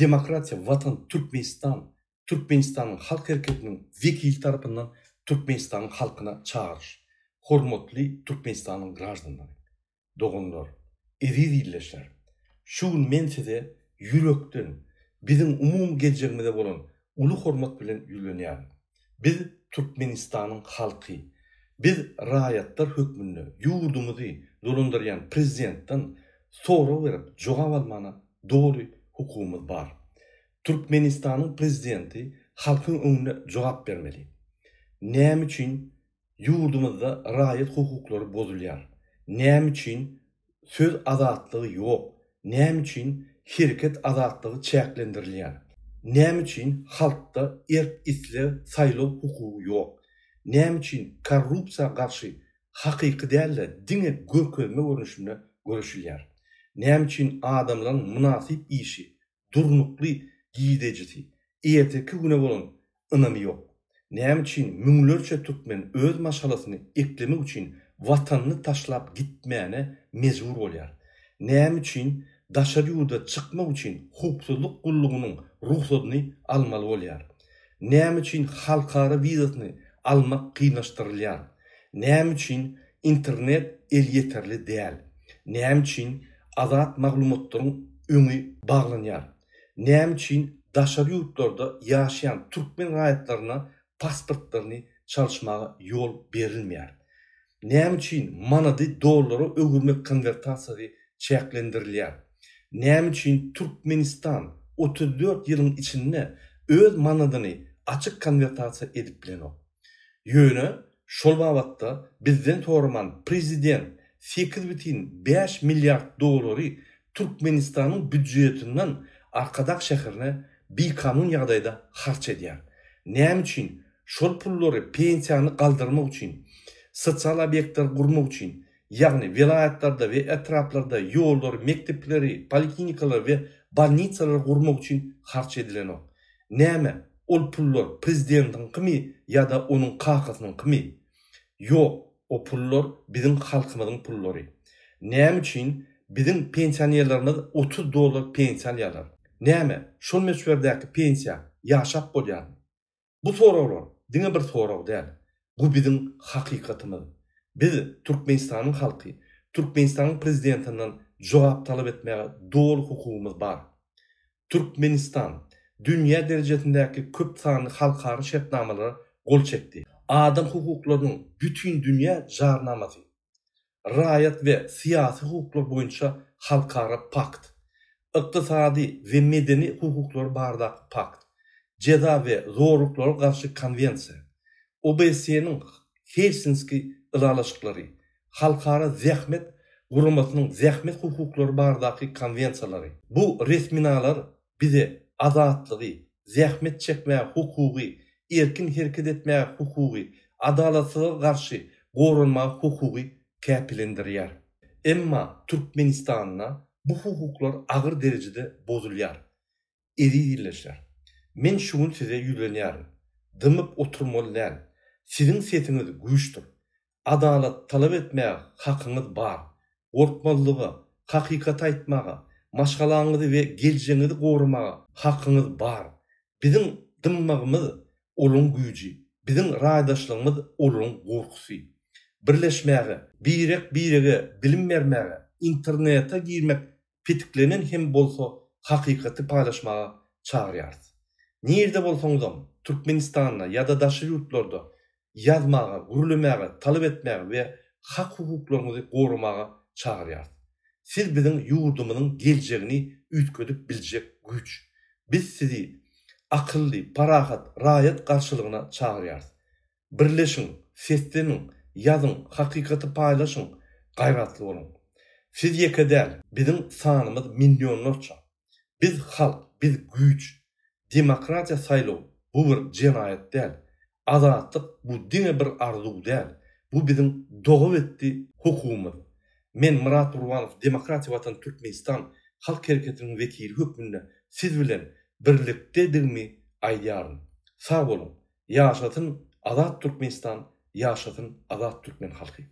Demokratiya Vatan Türkmenistan'ın halk hareketinin vekil tarafından Türkmenistan'ın halkına çağırış. Hormatly Türkmenistan'ın grajdanları, dogonlar, erizilleşler. Şuun men size yürekten bizim umum geleceğimizde bolan ulu hormat bilen yülenýär. Biz Türkmenistan'ın halkı, biz raýatlar hökmünde yurdumuzy dolandyrýan prezidentden soraw berip jogap almana doğru hukumumuz bar. Türkmenistan'ın prezidenti halkın önüne jogap bermeli. Näme üçin yurdumuzda raýat hukuklary bozulýar? Näme üçin söz azatlygy ýok? Näme üçin hereket azatlygy çäklendirilýär? Näme üçin halkda erk isle saýlaw hukuky ýok? Näme üçin korrupsiýa garşy hakyky däl diňe gökölme görnüşinde görüşülýär? Näme üçin adamlaryň münasip işi, durnukly giýdejisi, eýeteki güne bolan ynamy ýok? Näme üçin müňlerçe türkmen öz maşalasyny eklemek üçin watanyny taşlap gitmäne mejbur bolýar? Näme üçin daşary ýurda çykmak üçin hukuksyzlyk gullugynyň ruhsatyny almaly bolýar? Näme üçin halkara wizasyny almak kynlaşdyrylýar? Näme üçin internet el yeterli däl? Näme üçin azat maglumatlaryň öňü baglanýar? Näme üçin daşary ýurtlarda ýaşaýan türkmen raýatlaryna pasportlaryny çalışmaga yol berilmeýär? Näme üçin manady dollara ögürmek konvertasiýasy çäklendirilýär? Näme üçin Türkmenistan 34 ýylyň içinde öz manadyny açyk konvertasiýa edip bilenok? Ýöne şol wagtda bizden torman prezident 8,5 milliard dollary Türkmenistan'ın büdjetinden Arkadak şäherine bir kanun ýagdaýda harç edýär. Näme üçin şol pullary pensiýany galdyrmak üçin, sosial obyektler gurmak üçin, ýagny vilayatlarda we etraplarda ýollar, mektepleri, poliklinikalar we bolnitsalar gurmak üçin harç edilenok? Näme? Ol pullar prezidentiň kimi ýa-da onuň kakasynyň kimi? Ýok, o pullar bizim halkymyzyň pullary. Näme üçin bizim pensionerlerimiz 30 dollar pensiýa alýarlar? Näme? Şol meşwerdäki pensiýa ýaşap bolýarmy? Bu sorawlar diňe bir soraw däl. Bu bizim hakykatymyz. Biz Türkmenistanyň halky, Türkmenistanyň prezidentinden jogap talap etmäge dogry hukukumyz bar. Türkmenistan dünýä derejesindäki köp sanly halkary şertnamalary gol çekdi. Adam hukuklarynyň bütün dünýä jarnamasy, raýat we syýasy hukuklar boýunça halkara pakt, ykdysady we medeni hukuklar bardak pakt, ceza we zorluklara garşy konvensiýa, OBS'niň Helsinki ılalaşyklary, halkara zähmet guramasynyň zähmet hukuklary bardaky konvensiýalary. Bu resminalar bize azatlygy, zähmet çekme hukuky, erkin hereket etme hukuky, adalatlyga garşy gorunma hukuky käpilendirýär. Emma Türkmenistan'na bu hukuklar agyr derejede bozulýar. Erizilleşler. Men şunu size ýülenýärim. Dymyp oturmaly däl. Siziň sesiňiz güýçdür. Adalat talap etmäge hakyňyz bar. Gorkmalylyga, hakykat aýtmaga, maşgalaňyzy we geljegiňizi gorumaga hakyňyz bar. Biziň dymmagymyz olun güýji, biziň raýdaşlygymyz olun gorkusy. Birleşmäge, birege bilim bermäge, internete girmek petiklenen hem bolsa hakykaty paýlaşmaga çağırýar. Nerede bolsaňyzam, Türkmenistan'da ýa-da daşary ýurtlarda ýazmaga, gürlemäge, talap etmäge we hak hukuklaryňyzy gorumaga çağırýar. Siz biziň ýurdumyzyň geljegini üýtgedip biljek güýç. Biz sizi akılly, parahat, raýat garşylygyna çağırýar. Birleşiň, seslenin, ýazyň, hakykaty paýlaşyň, gaýratly bolun. Siz ýekedäl, biziň sanymyz millionlarça. Biz halk, biz güýç. Demokratiýa saýlaw bu bir jenaýat däl. Azatlyk bu diňe bir arzuw däl. Bu biziň dogap etdi hukumymyz. Men Murat Urwanow, Demokratiýa Watan Türkmenistan halk hereketiniň wekili hökmünde siz bilen birlikdedirmi aýdýaryn. Sag bolun. Ýaşatyn azat Türkmenistan, ýaşatyn azat türkmen halky.